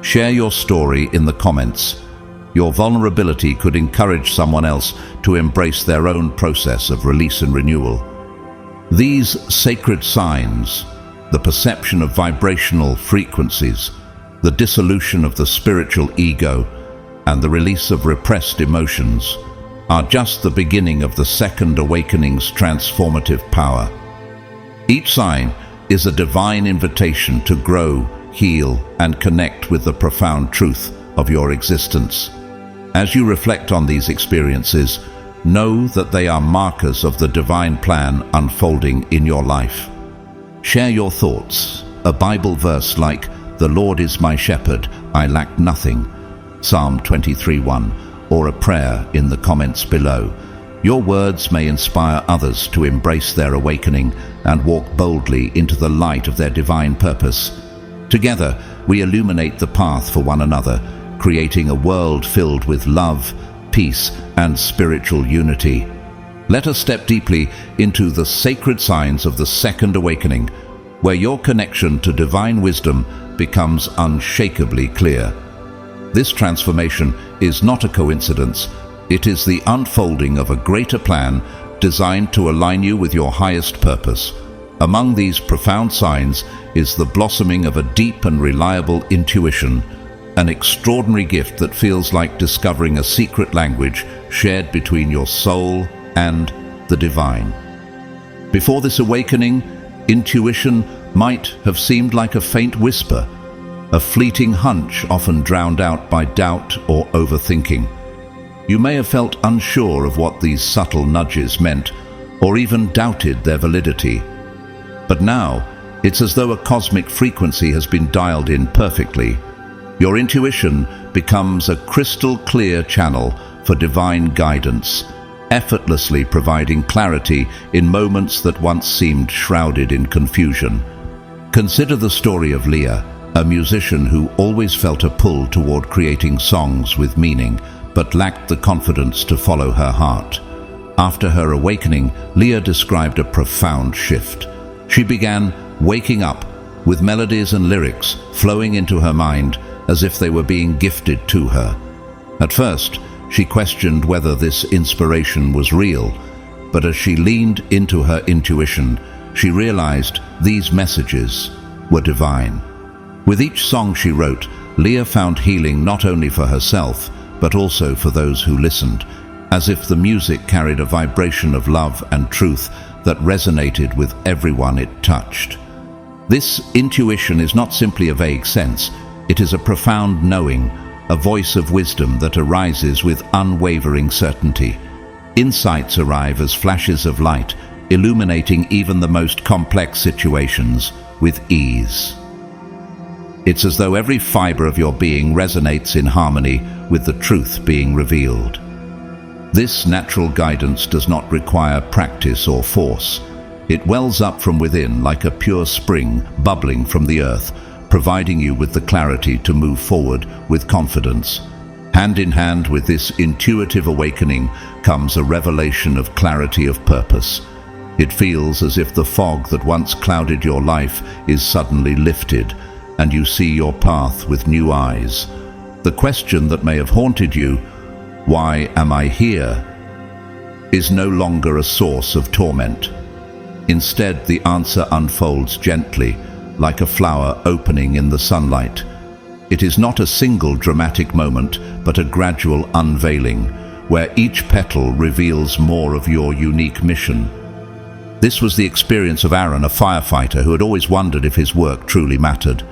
Share your story in the comments. Your vulnerability could encourage someone else to embrace their own process of release and renewal. These sacred signs, the perception of vibrational frequencies, the dissolution of the spiritual ego, and the release of repressed emotions, are just the beginning of the second awakening's transformative power. Each sign is a divine invitation to grow, heal, and connect with the profound truth of your existence. As you reflect on these experiences, know that they are markers of the divine plan unfolding in your life. Share your thoughts. A Bible verse like, "The Lord is my shepherd, I lack nothing," Psalm 23:1, or a prayer in the comments below. Your words may inspire others to embrace their awakening and walk boldly into the light of their divine purpose. Together, we illuminate the path for one another, creating a world filled with love, peace, and spiritual unity. Let us step deeply into the sacred signs of the second awakening, where your connection to divine wisdom becomes unshakably clear. This transformation is not a coincidence. It is the unfolding of a greater plan designed to align you with your highest purpose. Among these profound signs is the blossoming of a deep and reliable intuition, an extraordinary gift that feels like discovering a secret language shared between your soul and the divine. Before this awakening, intuition might have seemed like a faint whisper, a fleeting hunch often drowned out by doubt or overthinking. You may have felt unsure of what these subtle nudges meant, or even doubted their validity. But now, it's as though a cosmic frequency has been dialed in perfectly. Your intuition becomes a crystal clear channel for divine guidance, effortlessly providing clarity in moments that once seemed shrouded in confusion. Consider the story of Leah, a musician who always felt a pull toward creating songs with meaning, but lacked the confidence to follow her heart. After her awakening, Leah described a profound shift. She began waking up with melodies and lyrics flowing into her mind as if they were being gifted to her. At first, she questioned whether this inspiration was real, but as she leaned into her intuition, she realized these messages were divine. With each song she wrote, Leah found healing not only for herself, but also for those who listened, as if the music carried a vibration of love and truth that resonated with everyone it touched. This intuition is not simply a vague sense, it is a profound knowing, a voice of wisdom that arises with unwavering certainty. Insights arrive as flashes of light, illuminating even the most complex situations with ease. It's as though every fiber of your being resonates in harmony with the truth being revealed. This natural guidance does not require practice or force. It wells up from within like a pure spring bubbling from the earth, providing you with the clarity to move forward with confidence. Hand in hand with this intuitive awakening comes a revelation of clarity of purpose. It feels as if the fog that once clouded your life is suddenly lifted, and you see your path with new eyes. The question that may have haunted you, "Why am I here?" is no longer a source of torment. Instead, the answer unfolds gently, like a flower opening in the sunlight. It is not a single dramatic moment, but a gradual unveiling, where each petal reveals more of your unique mission. This was the experience of Aaron, a firefighter who had always wondered if his work truly mattered.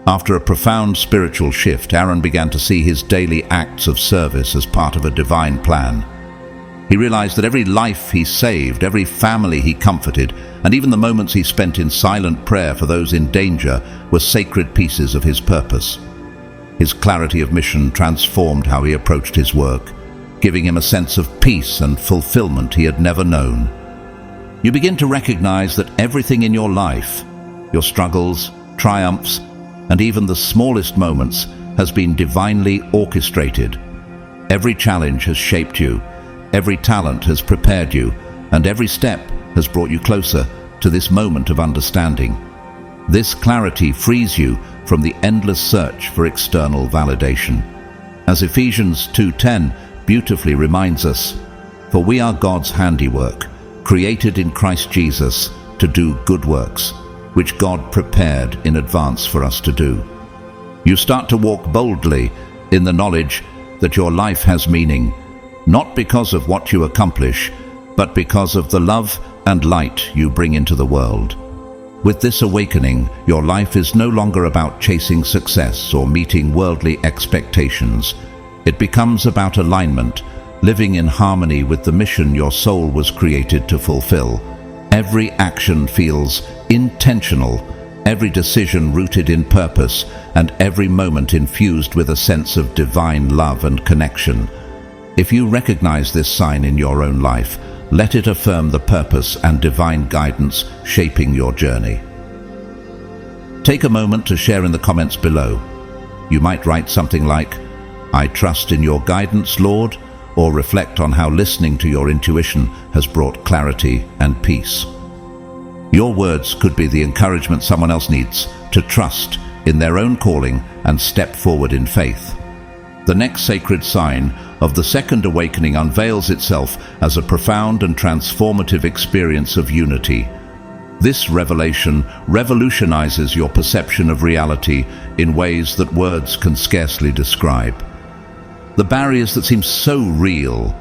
After a profound spiritual shift, Aaron began to see his daily acts of service as part of a divine plan. He realized that every life he saved, every family he comforted, and even the moments he spent in silent prayer for those in danger were sacred pieces of his purpose. His clarity of mission transformed how he approached his work, giving him a sense of peace and fulfillment he had never known. You begin to recognize that everything in your life, your struggles, triumphs, and even the smallest moments, has been divinely orchestrated. Every challenge has shaped you, every talent has prepared you, and every step has brought you closer to this moment of understanding. This clarity frees you from the endless search for external validation. As Ephesians 2:10 beautifully reminds us, "For we are God's handiwork, created in Christ Jesus to do good works, which God prepared in advance for us to do." You start to walk boldly in the knowledge that your life has meaning, not because of what you accomplish, but because of the love and light you bring into the world. With this awakening, your life is no longer about chasing success or meeting worldly expectations. It becomes about alignment, living in harmony with the mission your soul was created to fulfill. Every action feels intentional, every decision rooted in purpose, and every moment infused with a sense of divine love and connection. If you recognize this sign in your own life, let it affirm the purpose and divine guidance shaping your journey. Take a moment to share in the comments below. You might write something like, "I trust in your guidance, Lord," or reflect on how listening to your intuition has brought clarity and peace. Your words could be the encouragement someone else needs to trust in their own calling and step forward in faith. The next sacred sign of the second awakening unveils itself as a profound and transformative experience of unity. This revelation revolutionizes your perception of reality in ways that words can scarcely describe. The barriers that seem so real,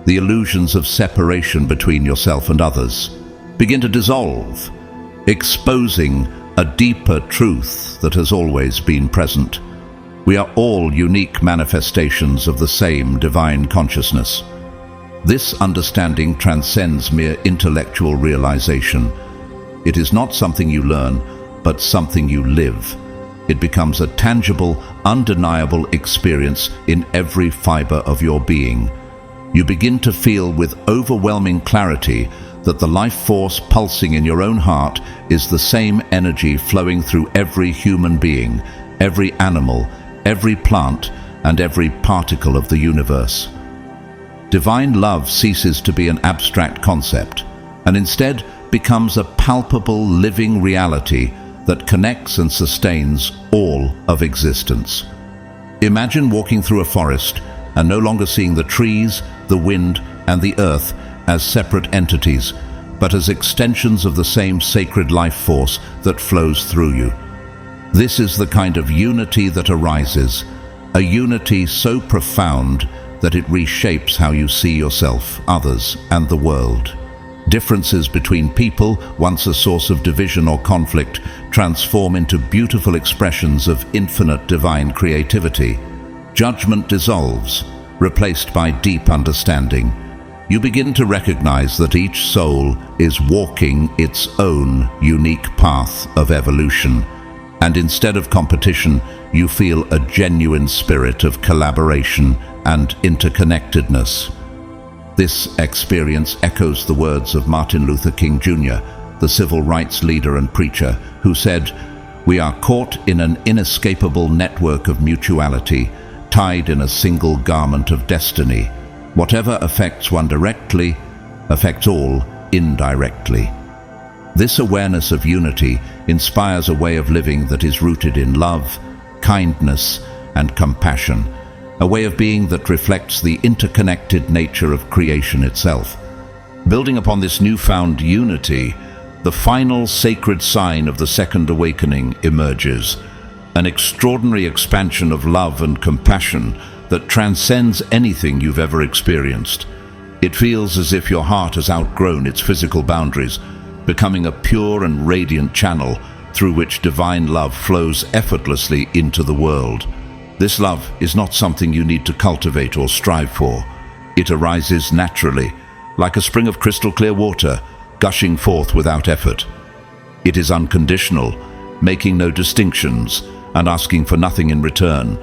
the illusions of separation between yourself and others, begin to dissolve, exposing a deeper truth that has always been present. We are all unique manifestations of the same divine consciousness. This understanding transcends mere intellectual realization. It is not something you learn, but something you live. It becomes a tangible, undeniable experience in every fiber of your being. You begin to feel with overwhelming clarity that the life force pulsing in your own heart is the same energy flowing through every human being, every animal, every plant, and every particle of the universe. Divine love ceases to be an abstract concept, and instead becomes a palpable living reality that connects and sustains all of existence. Imagine walking through a forest and no longer seeing the trees, the wind, and the earth as separate entities, but as extensions of the same sacred life force that flows through you. This is the kind of unity that arises, a unity so profound that it reshapes how you see yourself, others, and the world. Differences between people, once a source of division or conflict, transform into beautiful expressions of infinite divine creativity. Judgment dissolves, replaced by deep understanding. you begin to recognize that each soul is walking its own unique path of evolution, and instead of competition, you feel a genuine spirit of collaboration and interconnectedness. This experience echoes the words of Martin Luther King Jr., the civil rights leader and preacher, who said, "We are caught in an inescapable network of mutuality, tied in a single garment of destiny. Whatever affects one directly, affects all indirectly." This awareness of unity inspires a way of living that is rooted in love, kindness, and compassion, a way of being that reflects the interconnected nature of creation itself. Building upon this newfound unity, the final sacred sign of the Second Awakening emerges, an extraordinary expansion of love and compassion that transcends anything you've ever experienced. It feels as if your heart has outgrown its physical boundaries, becoming a pure and radiant channel through which divine love flows effortlessly into the world. This love is not something you need to cultivate or strive for. It arises naturally, like a spring of crystal clear water, gushing forth without effort. It is unconditional, making no distinctions and asking for nothing in return.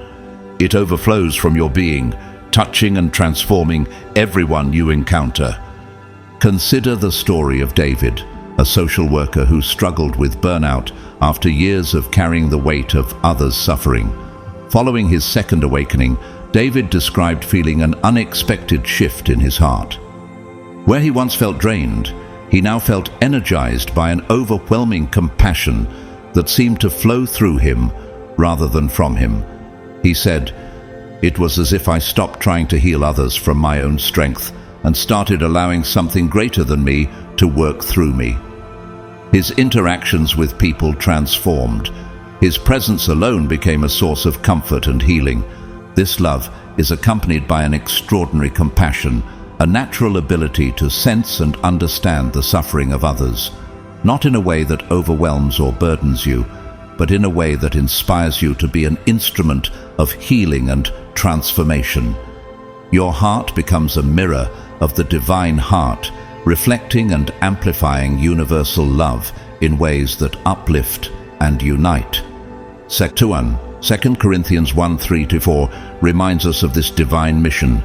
It overflows from your being, touching and transforming everyone you encounter. Consider the story of David, a social worker who struggled with burnout after years of carrying the weight of others' suffering. Following his second awakening, David described feeling an unexpected shift in his heart. Where he once felt drained, he now felt energized by an overwhelming compassion that seemed to flow through him rather than from him. He said, "It was as if I stopped trying to heal others from my own strength and started allowing something greater than me to work through me." His interactions with people transformed. His presence alone became a source of comfort and healing. This love is accompanied by an extraordinary compassion, a natural ability to sense and understand the suffering of others, not in a way that overwhelms or burdens you, but in a way that inspires you to be an instrument of healing and transformation. Your heart becomes a mirror of the divine heart, reflecting and amplifying universal love in ways that uplift and unite. 2 Corinthians 1:3-4 reminds us of this divine mission.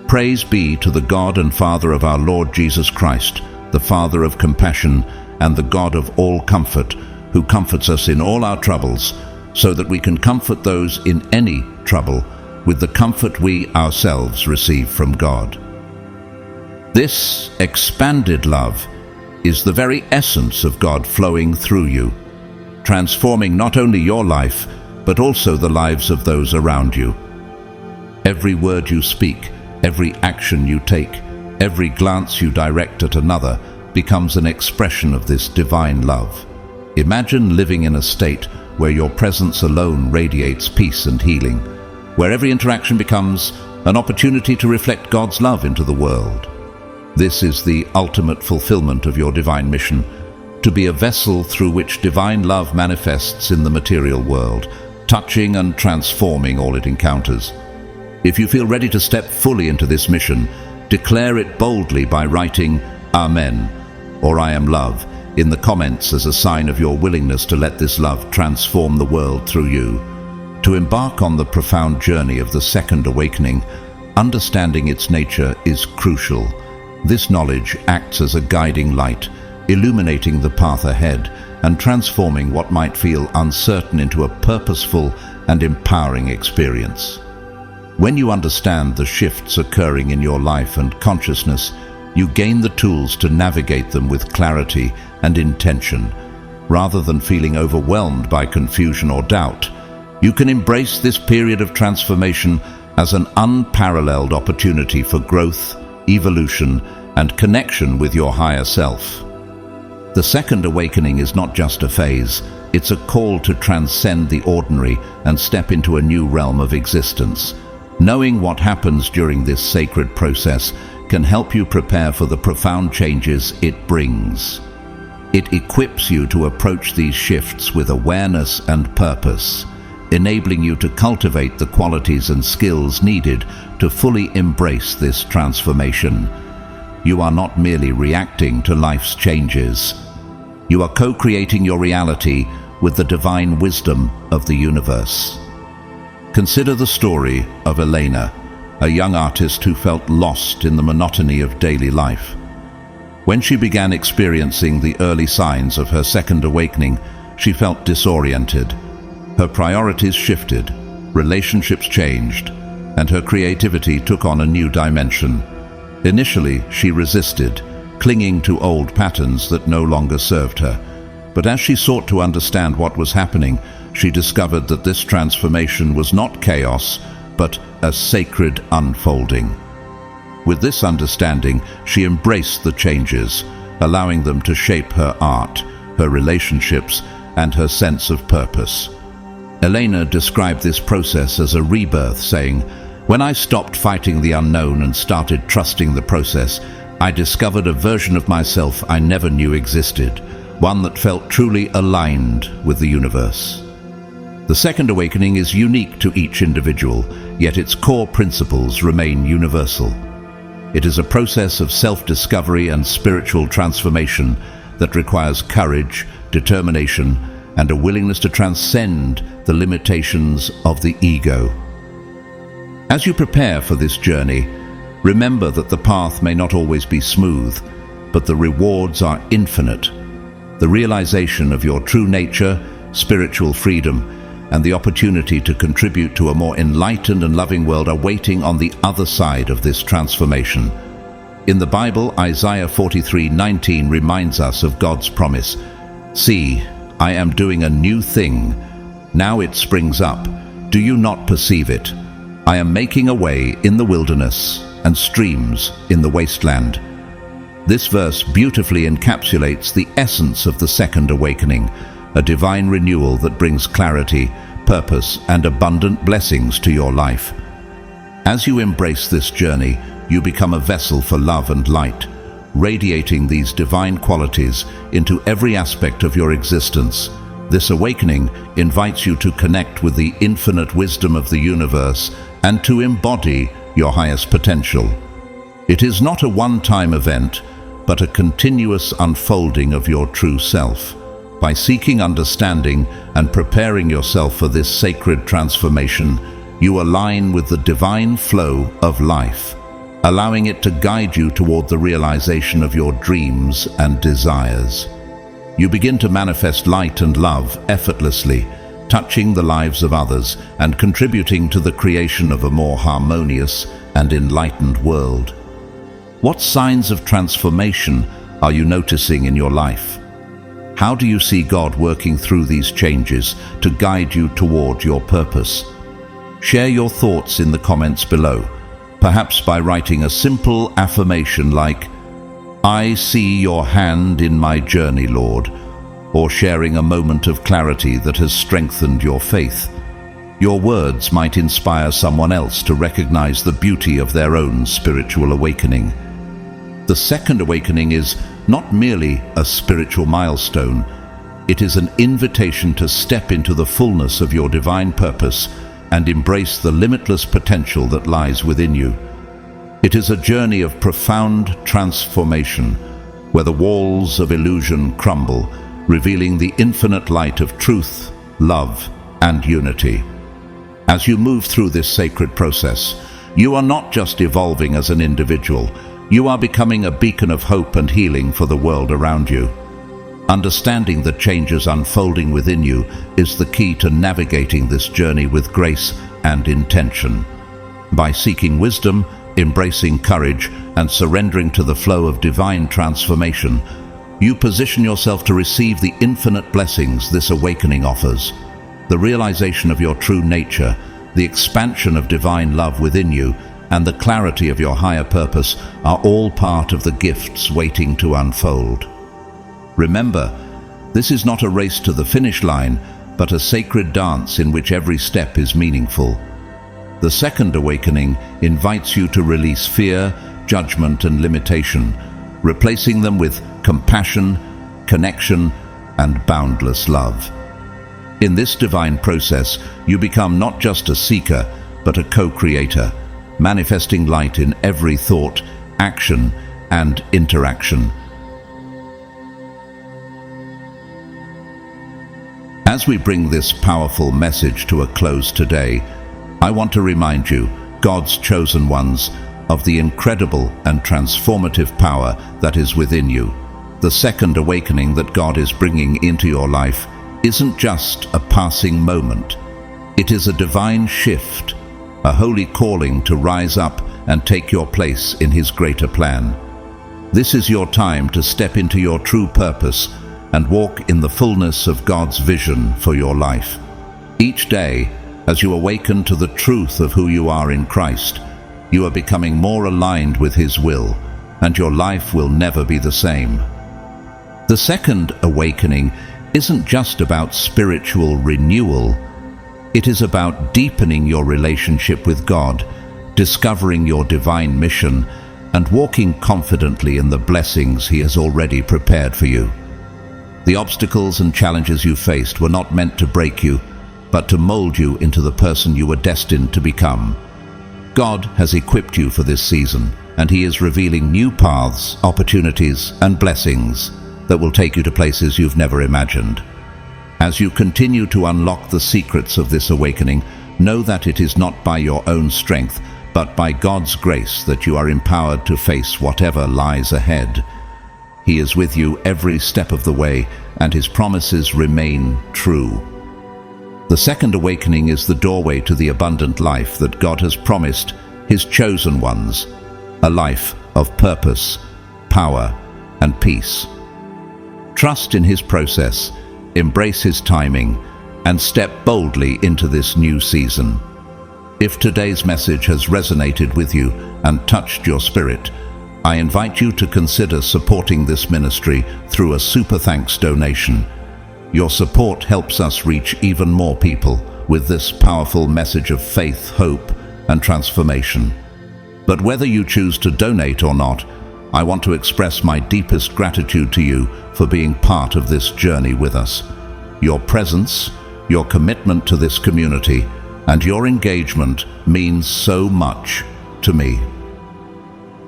"Praise be to the God and Father of our Lord Jesus Christ, the Father of compassion and the God of all comfort, who comforts us in all our troubles, so that we can comfort those in any trouble with the comfort we ourselves receive from God." This expanded love is the very essence of God flowing through you, transforming not only your life, but also the lives of those around you. Every word you speak, every action you take, every glance you direct at another becomes an expression of this divine love. Imagine living in a state where your presence alone radiates peace and healing, where every interaction becomes an opportunity to reflect God's love into the world. This is the ultimate fulfillment of your divine mission, to be a vessel through which divine love manifests in the material world, touching and transforming all it encounters. If you feel ready to step fully into this mission, declare it boldly by writing "Amen" or "I am love" in the comments as a sign of your willingness to let this love transform the world through you. To embark on the profound journey of the Second Awakening, understanding its nature is crucial. This knowledge acts as a guiding light, illuminating the path ahead and transforming what might feel uncertain into a purposeful and empowering experience. When you understand the shifts occurring in your life and consciousness, you gain the tools to navigate them with clarity and intention. Rather than feeling overwhelmed by confusion or doubt, you can embrace this period of transformation as an unparalleled opportunity for growth, evolution, and connection with your higher self. The Second Awakening is not just a phase, it's a call to transcend the ordinary and step into a new realm of existence. Knowing what happens during this sacred process can help you prepare for the profound changes it brings. It equips you to approach these shifts with awareness and purpose, enabling you to cultivate the qualities and skills needed to fully embrace this transformation. you are not merely reacting to life's changes. You are co-creating your reality with the divine wisdom of the universe. Consider the story of Elena, a young artist who felt lost in the monotony of daily life. When she began experiencing the early signs of her second awakening, she felt disoriented. Her priorities shifted, relationships changed, and her creativity took on a new dimension. Initially, she resisted, clinging to old patterns that no longer served her. But as she sought to understand what was happening, she discovered that this transformation was not chaos, but a sacred unfolding. With this understanding, she embraced the changes, allowing them to shape her art, her relationships, and her sense of purpose. Elena described this process as a rebirth, saying, "When I stopped fighting the unknown and started trusting the process, I discovered a version of myself I never knew existed, one that felt truly aligned with the universe." The second awakening is unique to each individual, yet its core principles remain universal. It is a process of self-discovery and spiritual transformation that requires courage, determination, and a willingness to transcend the limitations of the ego. As you prepare for this journey, remember that the path may not always be smooth, but the rewards are infinite. The realization of your true nature, spiritual freedom, and the opportunity to contribute to a more enlightened and loving world are waiting on the other side of this transformation. In the Bible, Isaiah 43:19 reminds us of God's promise, "See, I am doing a new thing. Now it springs up. Do you not perceive it? I am making a way in the wilderness and streams in the wasteland." This verse beautifully encapsulates the essence of the second awakening, a divine renewal that brings clarity, purpose, and abundant blessings to your life. As you embrace this journey, you become a vessel for love and light, radiating these divine qualities into every aspect of your existence. This awakening invites you to connect with the infinite wisdom of the universe and to embody your highest potential. It is not a one-time event, but a continuous unfolding of your true self. By seeking understanding and preparing yourself for this sacred transformation, you align with the divine flow of life, allowing it to guide you toward the realization of your dreams and desires. You begin to manifest light and love effortlessly, touching the lives of others and contributing to the creation of a more harmonious and enlightened world. What signs of transformation are you noticing in your life? How do you see God working through these changes to guide you toward your purpose? Share your thoughts in the comments below, perhaps by writing a simple affirmation like, "I see your hand in my journey, Lord," or sharing a moment of clarity that has strengthened your faith. Your words might inspire someone else to recognize the beauty of their own spiritual awakening. The second awakening is not merely a spiritual milestone, it is an invitation to step into the fullness of your divine purpose and embrace the limitless potential that lies within you. It is a journey of profound transformation, where the walls of illusion crumble, revealing the infinite light of truth, love, and unity. As you move through this sacred process, you are not just evolving as an individual, you are becoming a beacon of hope and healing for the world around you. Understanding the changes unfolding within you is the key to navigating this journey with grace and intention. By seeking wisdom, embracing courage, and surrendering to the flow of divine transformation, you position yourself to receive the infinite blessings this awakening offers. The realization of your true nature, the expansion of divine love within you, and the clarity of your higher purpose are all part of the gifts waiting to unfold. Remember, this is not a race to the finish line, but a sacred dance in which every step is meaningful. The second awakening invites you to release fear, judgment, and limitation, replacing them with compassion, connection, and boundless love. In this divine process, you become not just a seeker, but a co-creator, manifesting light in every thought, action, and interaction. As we bring this powerful message to a close today, I want to remind you, God's chosen ones, of the incredible and transformative power that is within you. The second awakening that God is bringing into your life isn't just a passing moment. It is a divine shift, a holy calling to rise up and take your place in His greater plan. This is your time to step into your true purpose and walk in the fullness of God's vision for your life. Each day, as you awaken to the truth of who you are in Christ, you are becoming more aligned with His will, and your life will never be the same. The second awakening isn't just about spiritual renewal. It is about deepening your relationship with God, discovering your divine mission, and walking confidently in the blessings He has already prepared for you. The obstacles and challenges you faced were not meant to break you, but to mold you into the person you were destined to become. God has equipped you for this season, and He is revealing new paths, opportunities, and blessings that will take you to places you've never imagined. As you continue to unlock the secrets of this awakening, know that it is not by your own strength, but by God's grace that you are empowered to face whatever lies ahead. He is with you every step of the way, and His promises remain true. The second awakening is the doorway to the abundant life that God has promised His chosen ones, a life of purpose, power, and peace. Trust in His process, embrace His timing, and step boldly into this new season. If today's message has resonated with you and touched your spirit, I invite you to consider supporting this ministry through a super thanks donation. Your support helps us reach even more people with this powerful message of faith, hope, and transformation. But whether you choose to donate or not, I want to express my deepest gratitude to you for being part of this journey with us. Your presence, your commitment to this community, and your engagement means so much to me.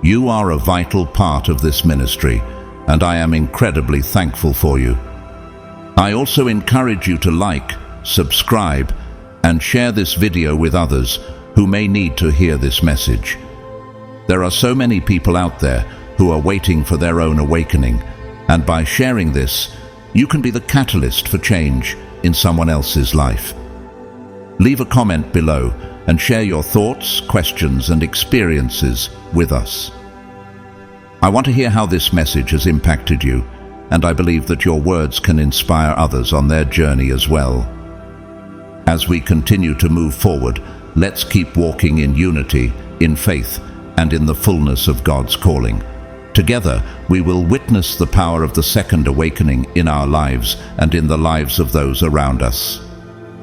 You are a vital part of this ministry, and I am incredibly thankful for you. I also encourage you to like, subscribe, and share this video with others who may need to hear this message. There are so many people out there who are waiting for their own awakening, and by sharing this, you can be the catalyst for change in someone else's life. Leave a comment below and share your thoughts, questions, and experiences with us. I want to hear how this message has impacted you, and I believe that your words can inspire others on their journey as well. As we continue to move forward, let's keep walking in unity, in faith, and in the fullness of God's calling. Together, we will witness the power of the second awakening in our lives and in the lives of those around us.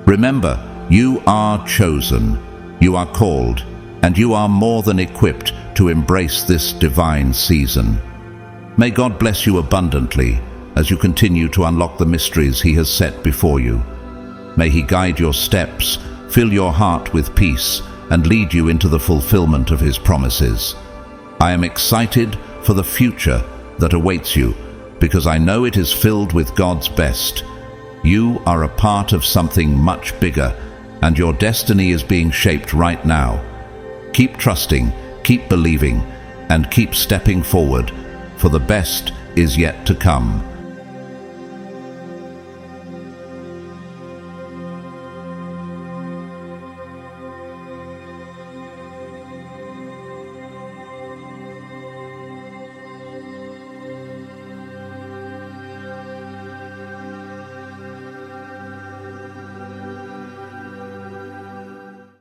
Remember, you are chosen, you are called, and you are more than equipped to embrace this divine season. May God bless you abundantly as you continue to unlock the mysteries He has set before you. May He guide your steps, fill your heart with peace, and lead you into the fulfillment of His promises. I am excited for the future that awaits you, because I know it is filled with God's best. You are a part of something much bigger, and your destiny is being shaped right now. Keep trusting, keep believing, and keep stepping forward, for the best is yet to come.